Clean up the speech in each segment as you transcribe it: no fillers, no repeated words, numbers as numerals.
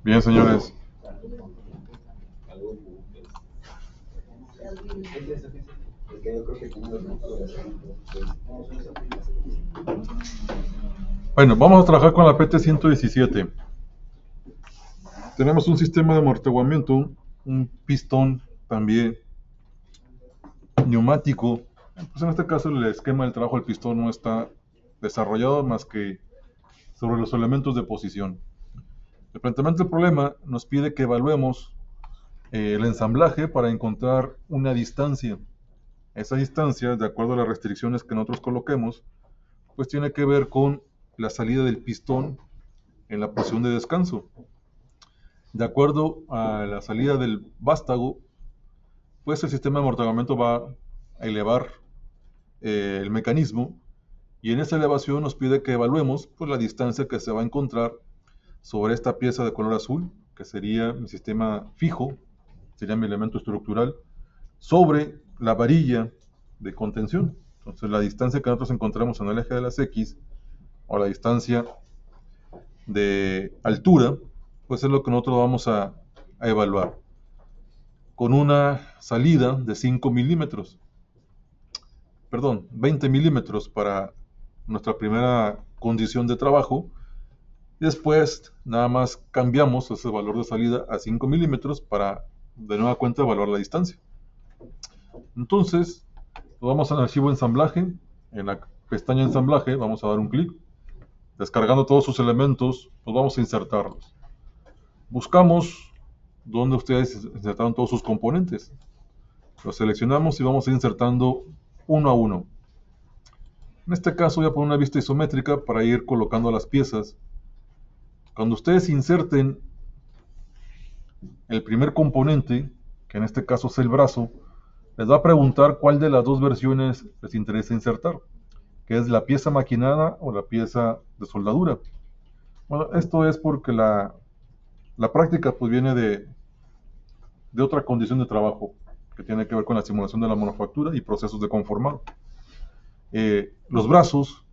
Bien, señores. Bueno, vamos a trabajar con la PT-117. Tenemos un sistema de amortiguamiento, un pistón también neumático. Pues en este caso el esquema del trabajo del pistón no está desarrollado más que sobre los elementos de posición. El planteamiento del problema nos pide que evaluemos el ensamblaje para encontrar una distancia. Esa distancia, de acuerdo a las restricciones que nosotros coloquemos, pues tiene que ver con la salida del pistón en la posición de descanso. De acuerdo a la salida del vástago, pues el sistema de amortiguamiento va a elevar el mecanismo, y en esa elevación nos pide que evaluemos pues, la distancia que se va a encontrar sobre esta pieza de color azul, que sería mi sistema fijo, sería mi elemento estructural, sobre la varilla de contención. Entonces la distancia que nosotros encontramos en el eje de las X, o la distancia de altura, pues es lo que nosotros vamos a evaluar, con una salida de 5 milímetros, perdón, 20 milímetros para nuestra primera condición de trabajo. Después nada más cambiamos ese valor de salida a 5 milímetros para de nueva cuenta evaluar la distancia. Entonces nos vamos al archivo ensamblaje. En la pestaña ensamblaje vamos a dar un clic. Descargando todos sus elementos, pues vamos a insertarlos. Buscamos donde ustedes insertaron todos sus componentes. Los seleccionamos y vamos a ir insertando uno a uno. En este caso voy a poner una vista isométrica para ir colocando las piezas. Cuando ustedes inserten el primer componente, que en este caso es el brazo, les va a preguntar cuál de las dos versiones les interesa insertar, que es la pieza maquinada o la pieza de soldadura. Bueno, esto es porque la práctica pues viene de otra condición de trabajo, que tiene que ver con la simulación de la manufactura y procesos de conformado. Los brazos,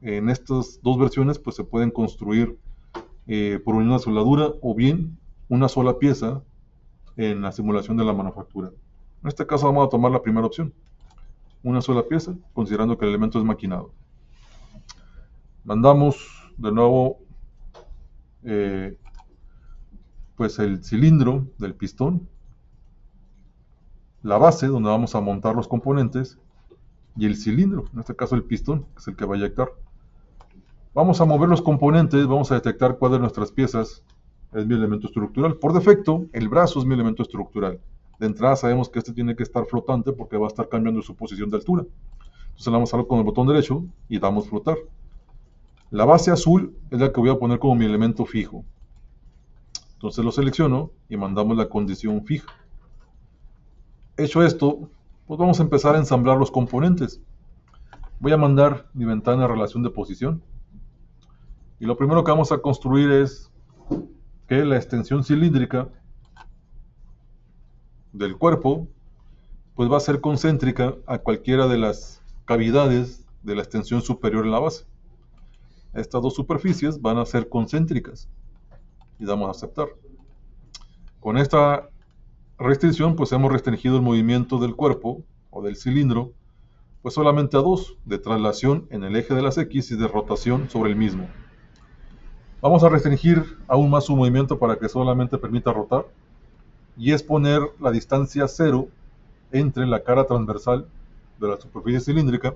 en estas dos versiones, pues se pueden construir por unión de soldadura o bien una sola pieza en la simulación de la manufactura. En este caso vamos a tomar la primera opción, una sola pieza, considerando que el elemento es maquinado. Mandamos de nuevo pues el cilindro del pistón, la base donde vamos a montar los componentes y el cilindro, en este caso el pistón, que es el que va a eyectar. Vamos a mover los componentes, vamos a detectar cuál de nuestras piezas es mi elemento estructural. Por defecto, el brazo es mi elemento estructural. De entrada sabemos que este tiene que estar flotante porque va a estar cambiando su posición de altura. Entonces le vamos a dar con el botón derecho y damos flotar. La base azul es la que voy a poner como mi elemento fijo. Entonces lo selecciono y mandamos la condición fija. Hecho esto, pues vamos a empezar a ensamblar los componentes. Voy a mandar mi ventana de relación de posición. Y lo primero que vamos a construir es que la extensión cilíndrica del cuerpo pues va a ser concéntrica a cualquiera de las cavidades de la extensión superior en la base. Estas dos superficies van a ser concéntricas y damos a aceptar. Con esta restricción pues hemos restringido el movimiento del cuerpo o del cilindro pues solamente a dos, de traslación en el eje de las X y de rotación sobre el mismo. Vamos a restringir aún más su movimiento para que solamente permita rotar, y es poner la distancia cero entre la cara transversal de la superficie cilíndrica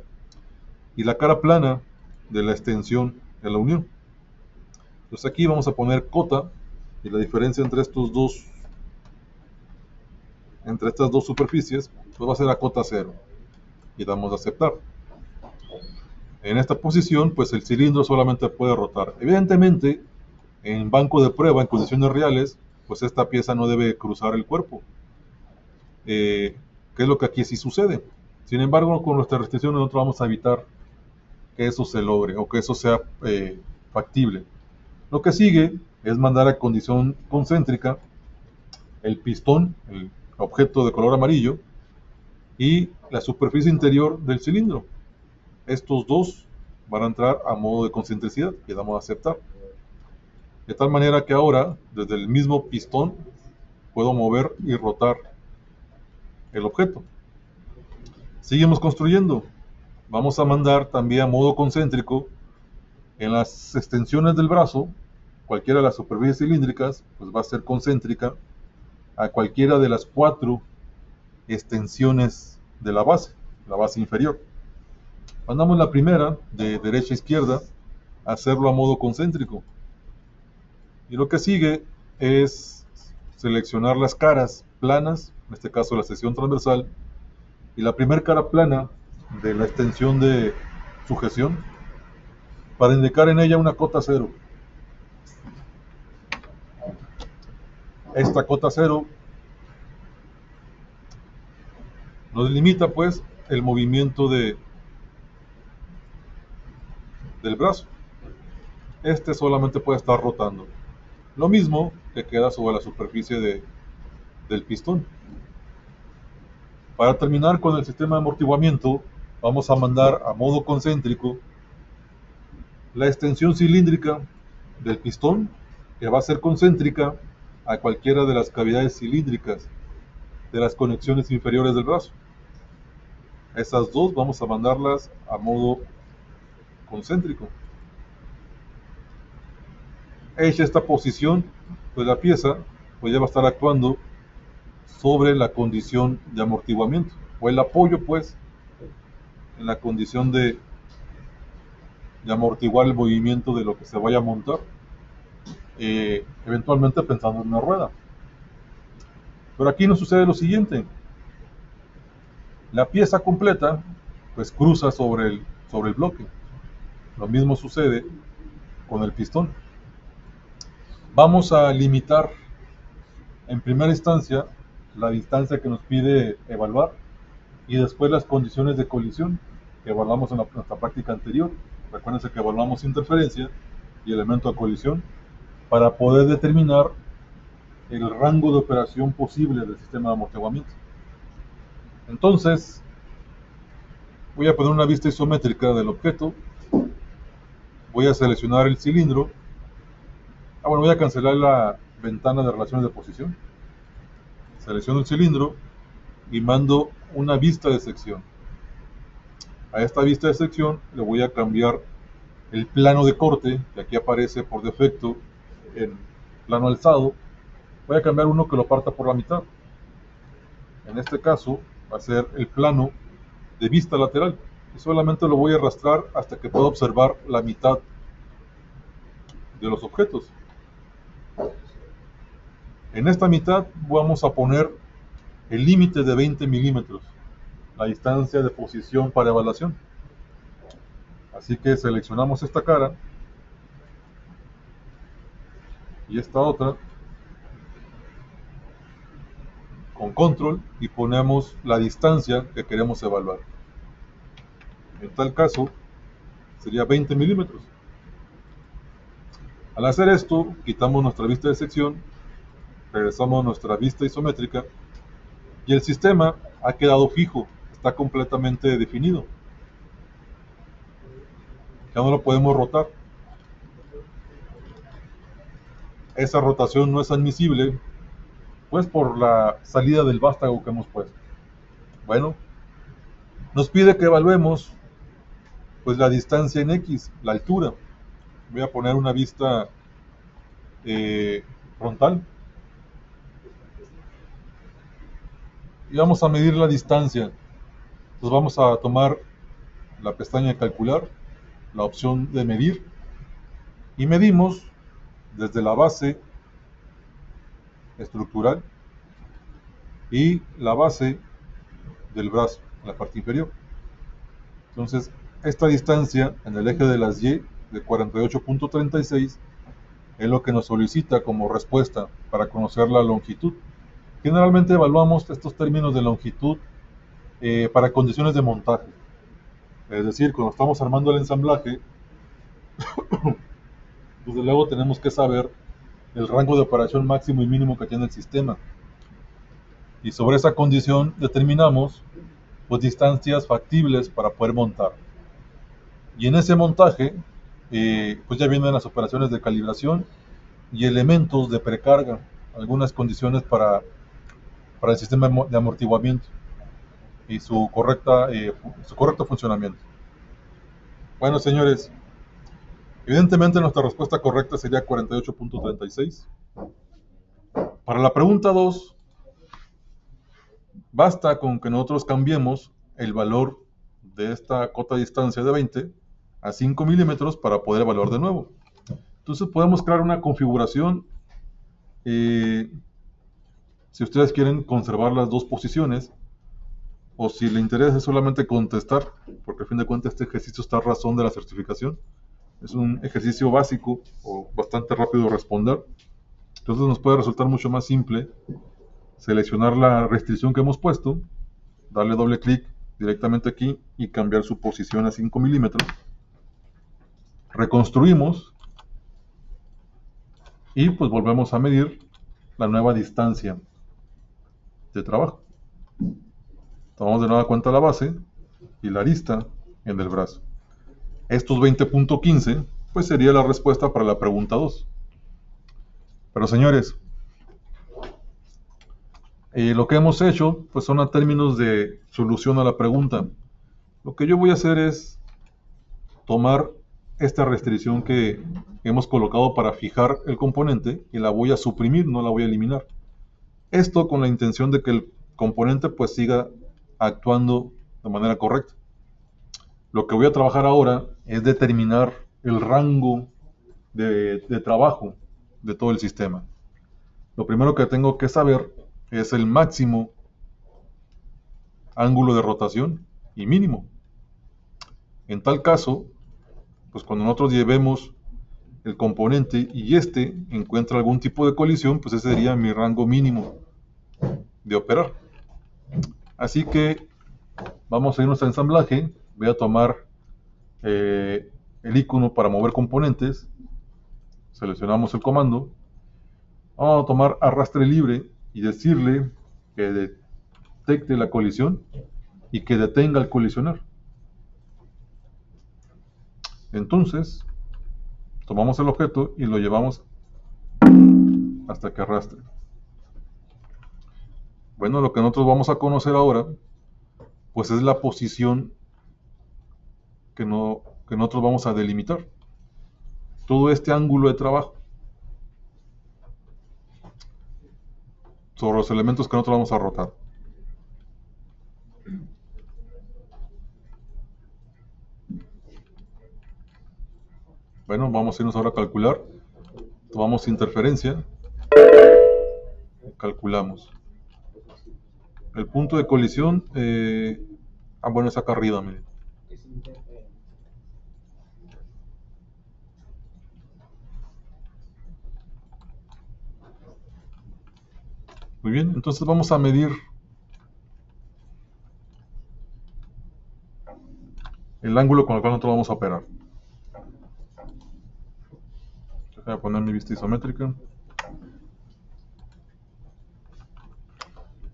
y la cara plana de la extensión de la unión. Entonces aquí vamos a poner cota, y la diferencia entre estas dos superficies pues va a ser a cota cero, y damos a aceptar. En esta posición pues el cilindro solamente puede rotar. Evidentemente en banco de prueba, en condiciones reales, pues esta pieza no debe cruzar el cuerpo, que es lo que aquí sí sucede. Sin embargo, con nuestra restricción nosotros vamos a evitar que eso se logre o que eso sea factible. Lo que sigue es mandar a condición concéntrica el pistón, el objeto de color amarillo, y la superficie interior del cilindro. Estos dos van a entrar a modo de concentricidad, que damos a aceptar. De tal manera que ahora, desde el mismo pistón, puedo mover y rotar el objeto. Seguimos construyendo. Vamos a mandar también a modo concéntrico en las extensiones del brazo. Cualquiera de las superficies cilíndricas pues va a ser concéntrica a cualquiera de las 4 extensiones de la base inferior. Mandamos la primera de derecha a izquierda a hacerlo a modo concéntrico. Y lo que sigue es seleccionar las caras planas, en este caso la sección transversal, y la primera cara plana de la extensión de sujeción para indicar en ella una cota cero. Esta cota cero nos limita pues el movimiento del brazo. Este solamente puede estar rotando. Lo mismo que queda sobre la superficie del pistón. Para terminar con el sistema de amortiguamiento, vamos a mandar a modo concéntrico la extensión cilíndrica del pistón, que va a ser concéntrica a cualquiera de las cavidades cilíndricas de las conexiones inferiores del brazo. Esas dos vamos a mandarlas a modo concéntrico. Hecha esta posición, pues la pieza pues ya va a estar actuando sobre la condición de amortiguamiento, o el apoyo pues en la condición de amortiguar el movimiento de lo que se vaya a montar, eventualmente pensando en una rueda. Pero aquí nos sucede lo siguiente: la pieza completa pues cruza sobre el bloque. Lo mismo sucede con el pistón. Vamos a limitar en primera instancia la distancia que nos pide evaluar y después las condiciones de colisión que evaluamos en nuestra práctica anterior. Recuérdense que evaluamos interferencia y elemento de colisión para poder determinar el rango de operación posible del sistema de amortiguamiento. Entonces, voy a poner una vista isométrica del objeto. Voy a seleccionar el cilindro. Bueno, voy a cancelar la ventana de relaciones de posición. Selecciono el cilindro y mando una vista de sección. A esta vista de sección le voy a cambiar el plano de corte, que aquí aparece por defecto en plano alzado. Voy a cambiar uno que lo parta por la mitad. En este caso va a ser el plano de vista lateral, y solamente lo voy a arrastrar hasta que pueda observar la mitad de los objetos. En esta mitad vamos a poner el límite de 20 milímetros, la distancia de posición para evaluación. Así que seleccionamos esta cara y esta otra con control y ponemos la distancia que queremos evaluar. En tal caso sería 20 milímetros. Al hacer esto, quitamos nuestra vista de sección, regresamos a nuestra vista isométrica y el sistema ha quedado fijo, está completamente definido. Ya no lo podemos rotar. Esa rotación no es admisible, pues por la salida del vástago que hemos puesto. Bueno, nos pide que evaluemos pues la distancia en X, la altura. Voy a poner una vista frontal y vamos a medir la distancia. Entonces vamos a tomar la pestaña de calcular, la opción de medir, y medimos desde la base estructural y la base del brazo, en la parte inferior. Entonces, esta distancia en el eje de las Y de 48.36 es lo que nos solicita como respuesta para conocer la longitud. Generalmente evaluamos estos términos de longitud para condiciones de montaje. Es decir, cuando estamos armando el ensamblaje, desde luego tenemos que saber el rango de operación máximo y mínimo que tiene el sistema. Y sobre esa condición determinamos pues distancias factibles para poder montar. Y en ese montaje, pues ya vienen las operaciones de calibración y elementos de precarga, algunas condiciones para el sistema de amortiguamiento y su correcto funcionamiento. Bueno, señores, evidentemente nuestra respuesta correcta sería 48.36. Para la pregunta 2, basta con que nosotros cambiemos el valor de esta cota de distancia de 20 a 5 milímetros para poder evaluar de nuevo. Entonces podemos crear una configuración. Si ustedes quieren conservar las dos posiciones, o si le interesa solamente contestar, porque a fin de cuentas este ejercicio está a razón de la certificación. Es un ejercicio básico o bastante rápido de responder. Entonces nos puede resultar mucho más simple seleccionar la restricción que hemos puesto, darle doble clic directamente aquí y cambiar su posición a 5 milímetros. Reconstruimos y pues volvemos a medir la nueva distancia de trabajo. Tomamos de nueva cuenta la base y la arista en el brazo. Estos 20.15 pues sería la respuesta para la pregunta 2. Pero señores, lo que hemos hecho pues son a términos de solución a la pregunta. Lo que yo voy a hacer es tomar esta restricción que hemos colocado para fijar el componente y la voy a suprimir, no la voy a eliminar. Esto con la intención de que el componente pues siga actuando de manera correcta. Lo que voy a trabajar ahora es determinar el rango de trabajo de todo el sistema. Lo primero que tengo que saber es el máximo ángulo de rotación y mínimo. En tal caso, pues cuando nosotros llevemos el componente y este encuentra algún tipo de colisión, pues ese sería mi rango mínimo de operar. Así que vamos a irnos a ensamblaje. Voy a tomar el icono para mover componentes. Seleccionamos el comando. Vamos a tomar arrastre libre y decirle que detecte la colisión y que detenga el colisionar. Entonces, tomamos el objeto y lo llevamos hasta que arrastre. Bueno, lo que nosotros vamos a conocer ahora, pues es la posición que nosotros vamos a delimitar. Todo este ángulo de trabajo sobre los elementos que nosotros vamos a rotar. Bueno, vamos a irnos ahora a calcular. Tomamos interferencia. Calculamos. El punto de colisión, bueno, es acá arriba, miren. Muy bien, entonces vamos a medir el ángulo con el cual nosotros vamos a operar. Voy a poner mi vista isométrica.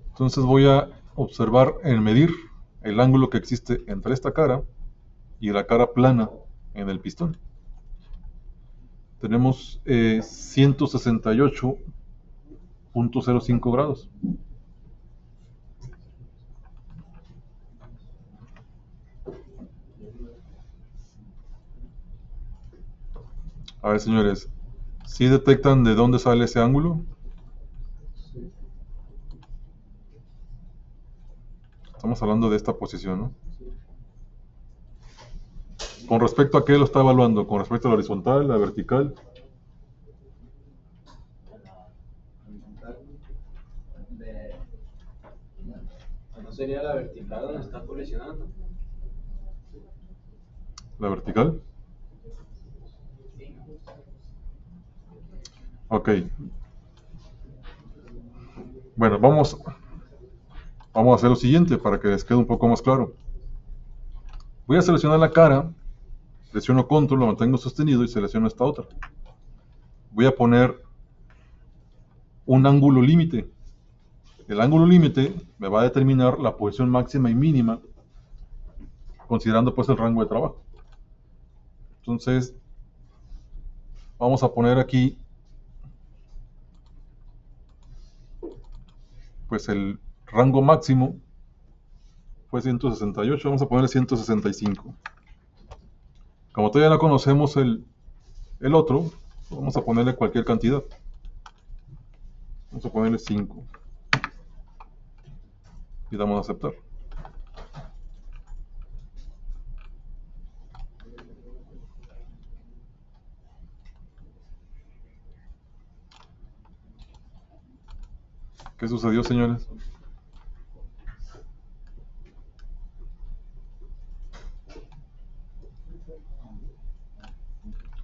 Entonces voy a observar en medir el ángulo que existe entre esta cara y la cara plana en el pistón. Tenemos 168.05 grados. A ver, señores, ¿sí detectan de dónde sale ese ángulo? Estamos hablando de esta posición, ¿no? ¿Con respecto a qué lo está evaluando? ¿Con respecto a la horizontal, la vertical? ¿No sería la vertical donde está colisionando? ¿La vertical? Ok. Bueno, vamos a hacer lo siguiente para que les quede un poco más claro. Voy a seleccionar la cara, presiono control, lo mantengo sostenido y selecciono esta otra. Voy a poner un ángulo límite. el ángulo límite me va a determinar la posición máxima y mínima, considerando pues el rango de trabajo. Entonces, vamos a poner aquí pues el rango máximo fue 168, vamos a ponerle 165. Como todavía no conocemos el otro, vamos a ponerle cualquier cantidad. Vamos a ponerle 5. Y damos a aceptar. ¿Qué sucedió, señores?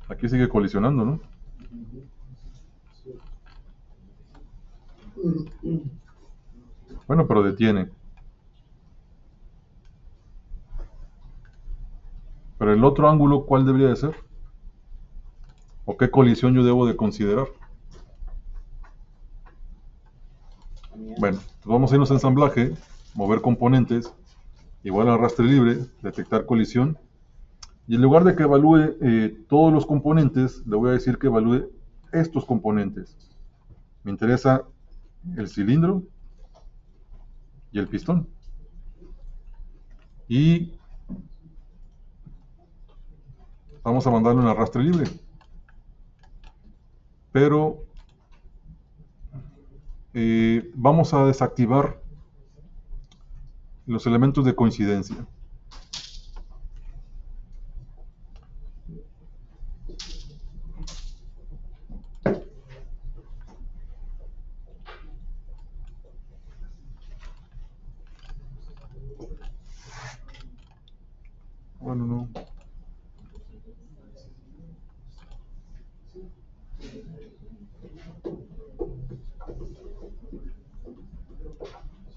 Aquí sigue colisionando, ¿no? Bueno, pero detiene. Pero el otro ángulo, ¿cuál debería de ser? ¿O qué colisión yo debo de considerar? Bueno, pues vamos a irnos a ensamblaje, mover componentes, igual a arrastre libre, detectar colisión. Y en lugar de que evalúe todos los componentes, le voy a decir que evalúe estos componentes. Me interesa el cilindro y el pistón. Y vamos a mandarle un arrastre libre. Pero vamos a desactivar los elementos de coincidencia. Bueno, no.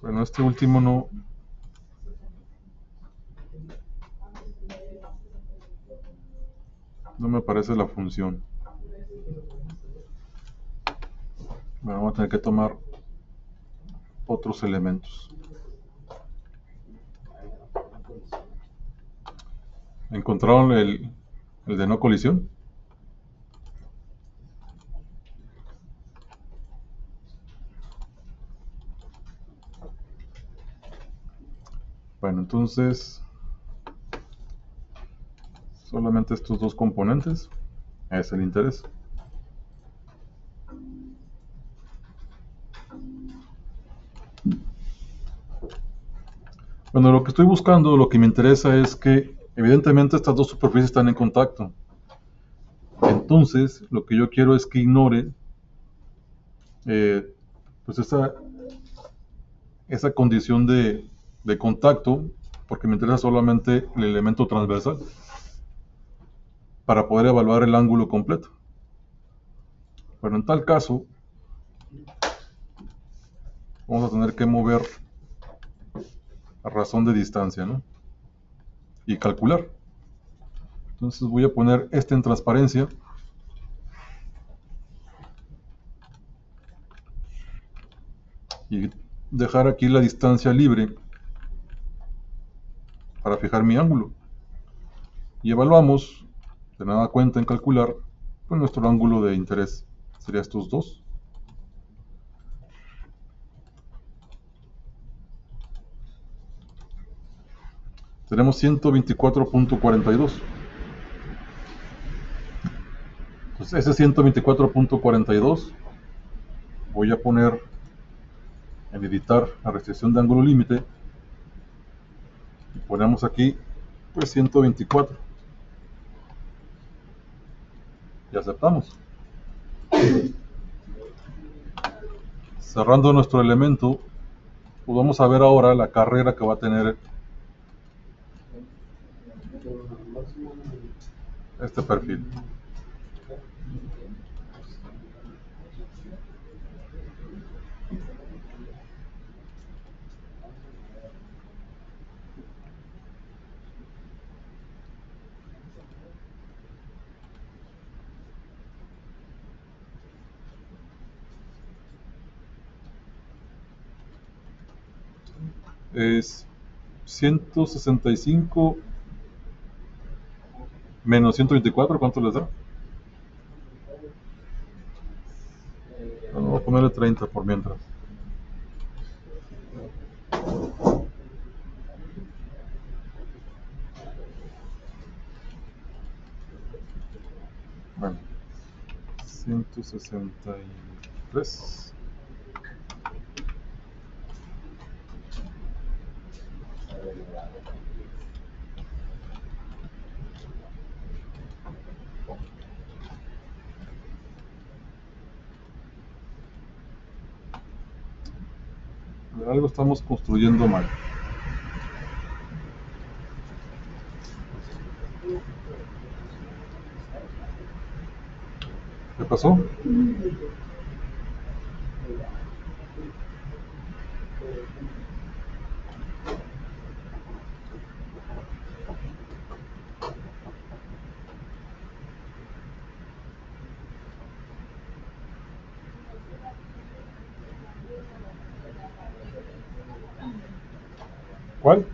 Bueno, este último no. No me aparece la función. Bueno, vamos a tener que tomar otros elementos. ¿Encontraron el de no colisión? Bueno, entonces solamente estos dos componentes es el interés. Bueno, lo que estoy buscando, lo que me interesa es que evidentemente estas dos superficies están en contacto. Entonces, lo que yo quiero es que ignore pues esa condición de contacto, porque me interesa solamente el elemento transversal para poder evaluar el ángulo completo. Pero en tal caso, vamos a tener que mover a razón de distancia, ¿no? Y calcular. Entonces voy a poner este en transparencia. Y dejar aquí la distancia libre para fijar mi ángulo. Y evaluamos, de nada cuenta en calcular, pues nuestro ángulo de interés. Sería estos dos. Tenemos 124.42. Entonces ese 124.42 voy a poner en editar la restricción de ángulo límite y ponemos aquí pues 124 y aceptamos. Cerrando nuestro elemento, pues vamos a ver ahora la carrera que va a tener este perfil. Es 165 menos 124, ¿cuánto les da? Vamos a ponerle 30 por mientras. Bueno, 163. Algo estamos construyendo mal. ¿Qué pasó? ¿Cuál?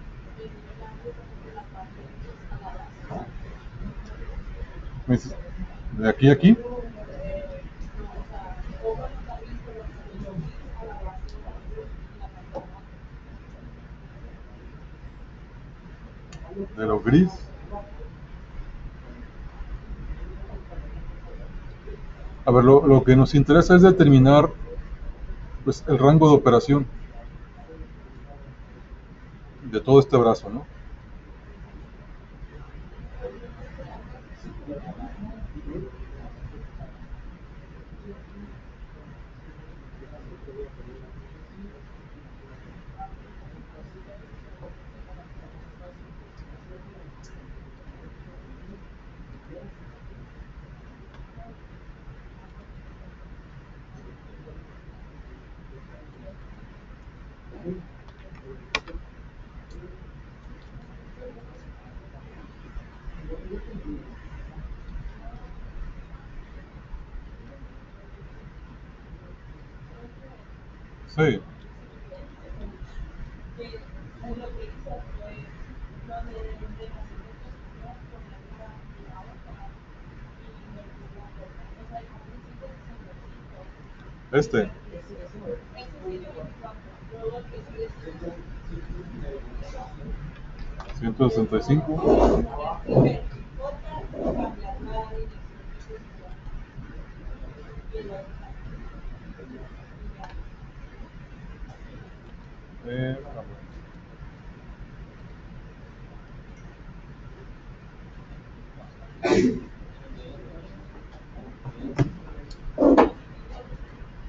¿De aquí a aquí? De lo gris. A ver, lo que nos interesa es determinar pues, el rango de operación de todo este brazo, ¿no? Sí. Este. 165.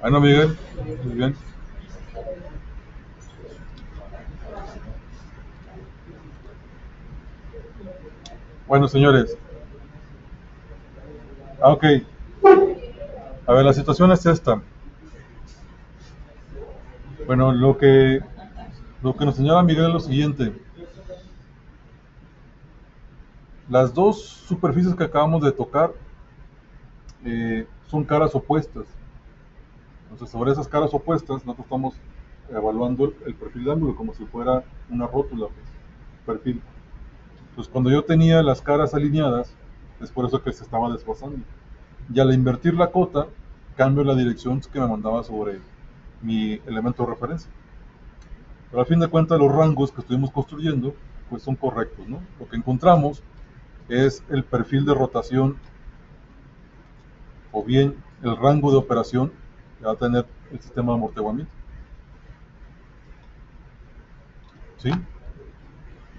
Bueno, Miguel, muy bien. Bueno, señores. Ok. A ver, la situación es esta. Bueno, lo que nos señala Miguel es lo siguiente. Las dos superficies que acabamos de tocar son caras opuestas. Entonces, sobre esas caras opuestas, nosotros estamos evaluando el perfil de ángulo como si fuera una rótula, pues, perfil. Entonces, cuando yo tenía las caras alineadas, es por eso que se estaba desfasando. Y al invertir la cota, cambio la dirección que me mandaba sobre mi elemento de referencia. Pero al fin de cuentas, los rangos que estuvimos construyendo, pues son correctos, ¿no? Lo que encontramos es el perfil de rotación o bien el rango de operación que va a tener el sistema de amortiguamiento. ¿Sí?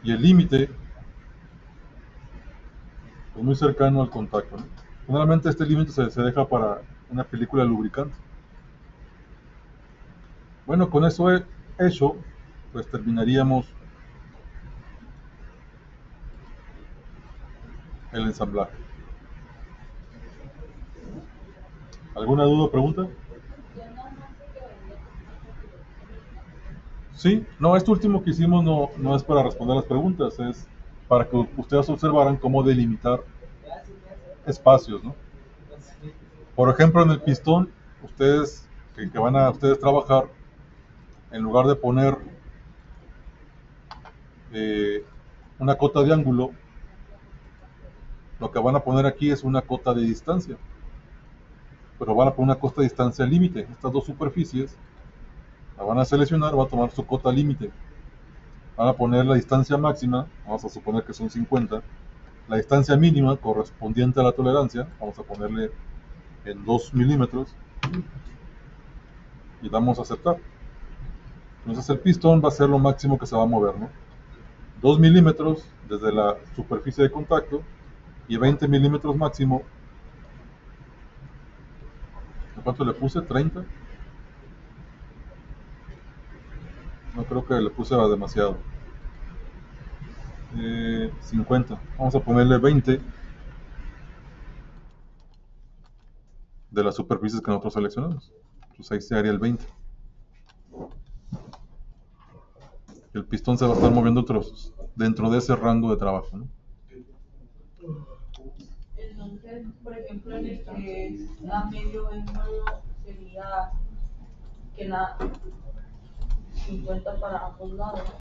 Y el límite es muy cercano al contacto, ¿no? Generalmente este límite se deja para una película lubricante. Bueno, con eso hecho, pues terminaríamos el ensamblaje. ¿Alguna duda o pregunta? Sí, no, esto último que hicimos no es para responder las preguntas, es para que ustedes observaran cómo delimitar espacios, ¿no? Por ejemplo, en el pistón, ustedes que van a ustedes trabajar, en lugar de poner una cota de ángulo, lo que van a poner aquí es una cota de distancia, pero van a poner una cota de distancia límite. Estas dos superficies la van a seleccionar, va a tomar su cota límite, van a poner la distancia máxima, vamos a suponer que son 50, la distancia mínima correspondiente a la tolerancia, vamos a ponerle en 2 milímetros, y damos a aceptar. Entonces el pistón va a ser lo máximo que se va a mover, ¿no? 2 milímetros desde la superficie de contacto y 20 milímetros máximo. ¿En cuánto le puse? ¿30? No creo que le puse demasiado. 50. Vamos a ponerle 20 de las superficies que nosotros seleccionamos. Entonces ahí se haría el 20. El pistón se va a estar moviendo dentro de ese rango de trabajo, ¿no? Entonces, por ejemplo, en el que es a medio émbolo sería que la 50 para ambos lados.